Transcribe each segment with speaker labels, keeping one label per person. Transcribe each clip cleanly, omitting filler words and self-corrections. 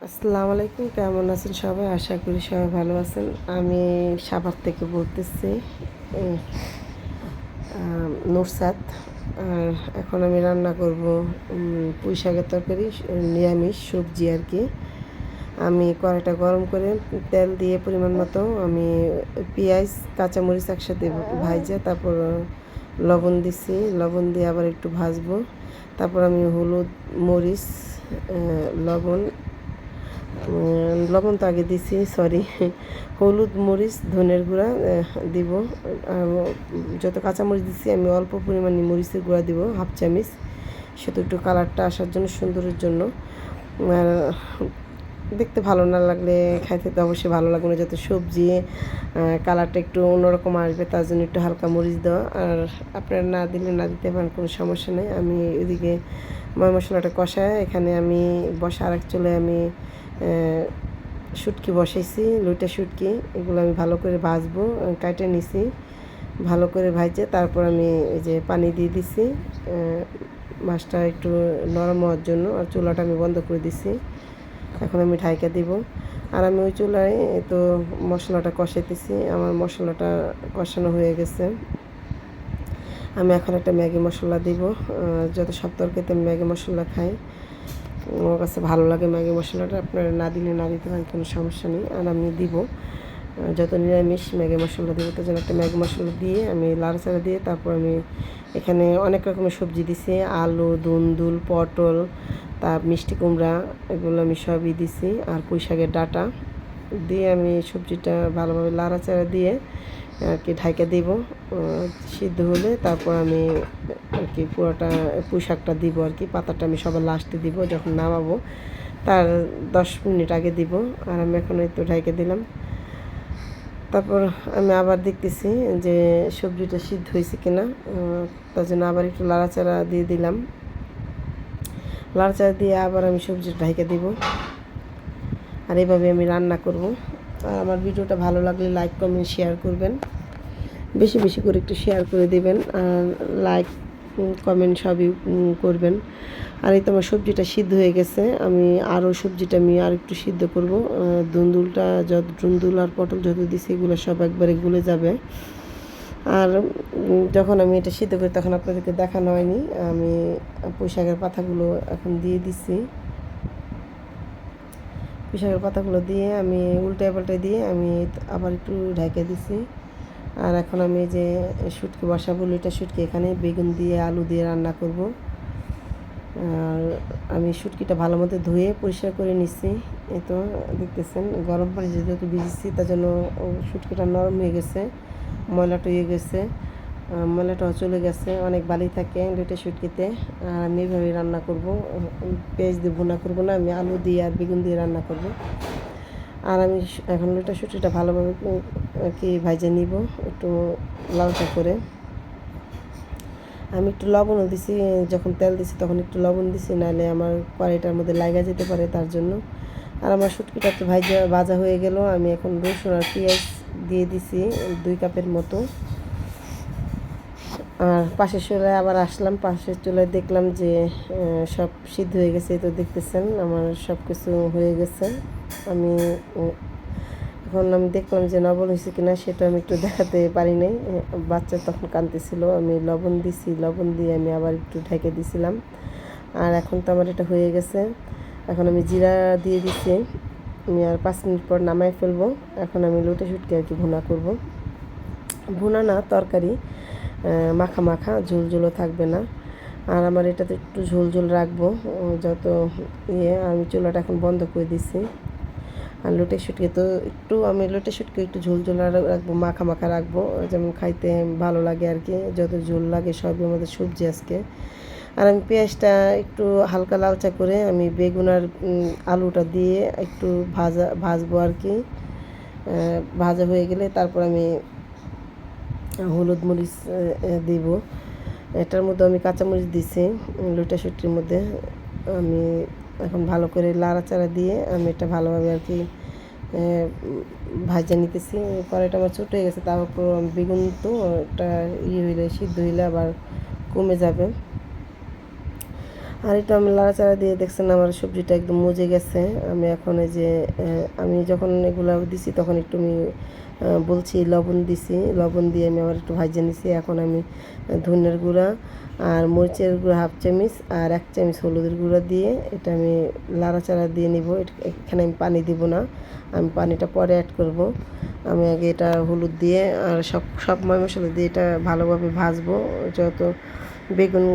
Speaker 1: আসসালামু আলাইকুম, কেমন আছেন সবাই? আশা করি সবাই ভালো আছেন। আমি সাভার থেকে বলতেছি, উম, নুরসাদ। আর এখন আমি রান্না করব পুঁই শাকের তরকারি, নিরামিষ সবজি আর কি। আমি কড়াইটা গরম করে তেল দিয়ে পরিমাণ মতো আমি পেঁয়াজ কাঁচামরিচ একসাথে ভাজা, তারপর লবণ দিছি, লবণ দিয়ে আবার একটু ভাজবো। তারপর আমি হলুদ, মরিচ, লবণ লবণ তো আগে দিছি, সরি। হলুদ, মরিচ, ধনের গুঁড়া দিব। আর যত কাঁচামরিচ দিছি আমি অল্প পরিমাণে মরিচের গুঁড়া দিব, হাফ চামচ, সেটা একটু কালারটা আসার জন্য, সুন্দরের জন্য। আর দেখতে ভালো না লাগলে খাইতে তো অবশ্যই ভালো লাগবে না, যত সবজি কালারটা একটু অন্যরকম আসবে, তার জন্য একটু হালকা মরিচ দেওয়া। আর আপনারা না দিলে না দিতে পারেন, কোনো সমস্যা নেই। আমি এদিকে ময় মশলাটা কষায় এখানে আমি আরেক চুলে আমি শুটকি বসাইছি, লইটা শুটকি। এগুলো আমি ভালো করে ভাজবো, কাটে নিছি ভালো করে ভাজে। তারপর আমি এই যে পানি দিয়ে দিছি মাছটা একটু নরম হওয়ার জন্য। আর চুলাটা আমি বন্ধ করে দিছি, এখন আমি ঢাইকা দিব। আর আমি ওই চুলায় তো মশলাটা কষাইতেছি। আমার মশলাটা কষানো হয়ে গেছে। আমি এখন একটা ম্যাগি মশলা দিব। যত সব তরকারিতে আমি ম্যাগি মশলা খাই, আমার কাছে ভালো লাগে ম্যাগি মশলাটা। আপনারা না দিলে না দিতে পারেন, কোনো সমস্যা নেই। আর আমি দিব যত নিরামিষ ম্যাগি মশলা দেবো, তো যেন একটা ম্যাগি মশলা দিয়ে আমি লাড়াচাড়া দিয়ে তারপর আমি এখানে অনেক রকমের সবজি দিছি, আলু, দুন্দুল, পটল, তার মিষ্টি কুমড়া, এগুলো আমি সবই দিছি। আর পুঁই শাকের ডাঁটা দিয়ে আমি সবজিটা ভালোভাবে লাড়াচাড়া দিয়ে আর কি ঢাইকা দিব। সিদ্ধ হলে তারপর আমি আর কি পুরোটা পুঁই শাকটা দিব আর কি। পাতাটা আমি সবার লাস্টে দিব, যখন নামাবো তার 10 মিনিট আগে দিব। আর আমি এখন একটু ঢাইকে দিলাম। তারপর আমি আবার দেখতেছি যে সবজিটা সিদ্ধ হয়েছে কিনা, তার জন্য আবার একটু লাড়াচাড়া দিয়ে দিলাম। লাড়াচাড়া দিয়ে আবার আমি সবজিটা ঢাইকে দিব। আর এইভাবে আমি রান্না করব। আর আমার ভিডিওটা ভালো লাগলে লাইক, কমেন্ট, শেয়ার করবেন। বেশি বেশি করে একটু শেয়ার করে দেবেন, আর লাইক, কমেন্ট সবই করবেন। আর এই তো আমার সবজিটা সিদ্ধ হয়ে গেছে। আমি আরও সবজিটা আমি আর একটু সিদ্ধ করব। দুন্দুল আর পটল যত দিছি এগুলো সব একবারে গলে যাবে। আর যখন আমি এটা সিদ্ধ করি তখন আপনাদেরকে দেখানো হয়নি, আমি পুঁই শাকের পাতাগুলো এখন দিয়ে দিছি। পুঁই শাকের পাতাগুলো দিয়ে আমি উল্টায় পাল্টায় দিয়ে আমি আবার একটু ঢেকে দিছি। আর এখন আমি যে শুটকি বসাবো, লইটা শুটকি, এখানে বেগুন দিয়ে আলু দিয়ে রান্না করব। আর আমি শুটকিটা ভালো মতো ধুয়ে পরিষ্কার করে নিচ্ছি। এই তো দেখতেছেন গরম পানি যেহেতু ভিজেছি, তার জন্য শুটকিটা নরম হয়ে গেছে, ময়লাটা হয়ে গেছে, ময়লাটাও চলে গেছে। অনেক বালি থাকে লইটা শুটকিতে। আর আমি এইভাবে রান্না করব, পেঁয়াজ দিয়ে ভুনা করবো না, আমি আলু দিয়ে আর বেগুন দিয়ে রান্না করব। আর আমি এখন লইটা শুটকিটা ভালোভাবে আর কি ভাজে নিব, একটু লালচা করে। আমি একটু লবণও দিছি, যখন তেল দিছি তখন একটু লবণ দিছি, নাহলে আমার কড়াইটার মধ্যে লাগা যেতে পারে, তার জন্য। আর আমার শুটকিটা তো ভাজা হয়ে গেল। আমি এখন রসুন আর পেঁয়াজ দিয়ে দিছি 2 কাপের মতো। আর পাশের চুলায় আবার আসলাম, পাশের চুলায় দেখলাম যে সব সিদ্ধ হয়ে গেছে। তো দেখতেছেন আমার সব কিছু হয়ে গেছে। আমি এখন আমি দেখলাম যে লবণ হয়েছে কিনা, সেটা আমি একটু দেখাতে পারি নাই, বাচ্চা তখন কাঁদতেছিল। আমি লবণ দিছি, লবণ দিয়ে আমি আবার একটু ঢেকে দিছিলাম। আর এখন তো আমার এটা হয়ে গেছে। এখন আমি জিরা দিয়ে দিছি। আমি আর 5 মিনিট পর নামাই ফেলবো। এখন আমি লইটা শুটকি আর কি ভুনা করব। ভুনা না, তরকারি, মাখা মাখা, ঝোল ঝোলও থাকবে না। আর আমার এটাতে একটু ঝোল ঝোল রাখবো, যত আমি চুলাটা এখন বন্ধ করে দিছি। আর লোটে শুটকি তো একটু আমি লোটে শুটকি একটু ঝোল ঝোল রাখবো, মাখা মাখা রাখবো, যেমন খাইতে ভালো লাগে আর কি। যত ঝোল লাগে সবই আমাদের সবজি আজকে। আর আমি পেঁয়াজটা একটু হালকা লালচা করে আমি বেগুন আর আলুটা দিয়ে একটু ভাজবো আর কি। ভাজা হয়ে গেলে তারপর আমি হলুদ, মরিচ দিব। এটার মধ্যে আমি কাঁচামরিচ দিছি লইটা শুটকির মধ্যে। আমি এখন ভালো করে লাড়াচাড়া দিয়ে আমি এটা ভালোভাবে আর কি ভাজা নিতেছি। কড়াইটা আমার ছোটো হয়ে গেছে, তারপর বেগুন তো ওটা হইলে সিদ্ধ হইলে আবার কমে যাবে। আর একটু আমি লাড়াচাড়া দিয়ে দেখছেন আমার সবজিটা একদম মজে গেছে। আমি এখন এই যে আমি যখন এগুলো দিছি তখন একটু আমি বলছি লবণ দিছি, লবণ দিয়ে আমি আবার একটু ভাজে নিছি। এখন আমি ধনিয়ার গুঁড়া আর মরিচের গুঁড়া 1/2 চামচ আর 1 চামচ হলুদের গুঁড়া দিয়ে এটা আমি লাড়াচাড়া দিয়ে নিব। এখানে আমি পানি দিব না, আমি পানিটা পরে অ্যাড করব। আমি আগে এটা হলুদ দিয়ে আর সব মশলা দিয়ে এটা ভালোভাবে ভাজবো। যত বেগুন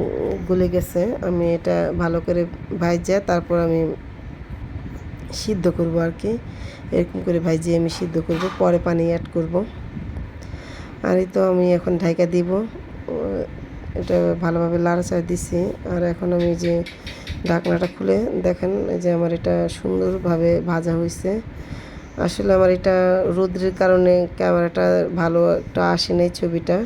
Speaker 1: গলে গেছে আমি এটা ভালো করে ভাজা তারপর আমি সিদ্ধ করব আর কি। এরকম করে ভাজিয়ে আমি সিদ্ধ করব, পরে পানি অ্যাড করব। আর এই তো আমি এখন ঢাকা দিব। এটা ভালোভাবে লাড়াচাড়া দিছি। আর এখন আমি যে ঢাকনাটা খুলে দেখেন যে আমার এটা সুন্দরভাবে ভাজা হয়েছে। আসলে আমার এটা রোদ্রের কারণে ক্যামেরাটা ভালো একটা আসে নাই ছবিটা।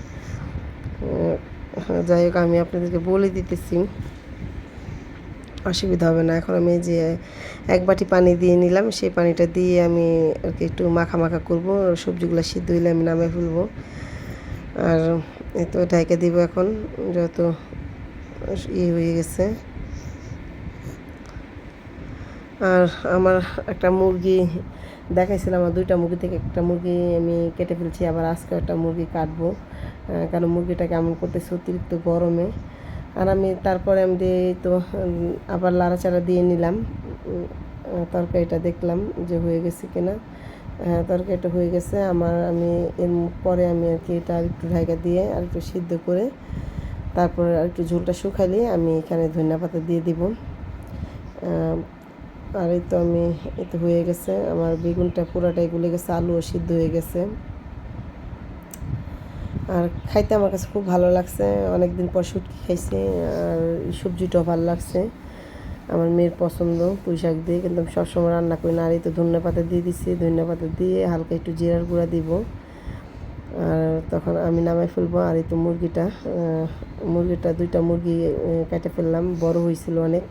Speaker 1: যাই হোক আমি আপনাদেরকে বলে দিতেছি, অসুবিধা হবে না। এখন আমি যে 1 বাটি পানি দিয়ে নিলাম, সেই পানিটা দিয়ে আমি আর কি একটু মাখা মাখা করবো। সবজিগুলো সিদ্ধ হইলে আমি নামিয়ে ফেলবো। আর এই তো ঢাকা দিব এখন, যত হয়ে গেছে। আর আমার একটা মুরগি দেখাইছিলাম, আমার 2টা মুরগি থেকে একটা মুরগি আমি কেটে ফেলছি, আবার আজকে একটা মুরগি কাটবো। কারণ মুরগিটা কেমন করতেছে অতিরিক্ত গরমে। আর আমি তারপরে আমি দিয়ে তো আবার লাড়াচাড়া দিয়ে নিলাম। তরকারিটা দেখলাম যে হয়ে গেছে কিনা। তরকারিটা হয়ে গেছে আমার। আমি এর পরে আমি আর কি এটা একটু ঢাকা দিয়ে আর একটু সিদ্ধ করে তারপরে আর একটু ঝোলটা শুকাইলে আমি এখানে ধনিয়া পাতা দিয়ে দিব। আর এই তো আমি এই তো হয়ে গেছে আমার বেগুনটা পুরাটাই গলে গেছে, আলুও সিদ্ধ হয়ে গেছে। আর খাইতে আমার কাছে খুব ভালো লাগছে, অনেক দিন পর শুটকি খাইছি। আর সবজিটাও ভালো লাগছে, আমার মেয়ের পছন্দ পুঁই শাক দিয়ে, কিন্তু আমি সবসময় রান্না করি না। আর এই তো ধনিয়া পাতা দিয়ে দিচ্ছি, ধনিয়া পাতা দিয়ে হালকা একটু জিরার গুঁড়া দিব। আর তখন আমি নামাই ফেলবো। আর এই তো মুরগিটা 2টা মুরগি কেটে ফেললাম, বড় হয়েছিল অনেক।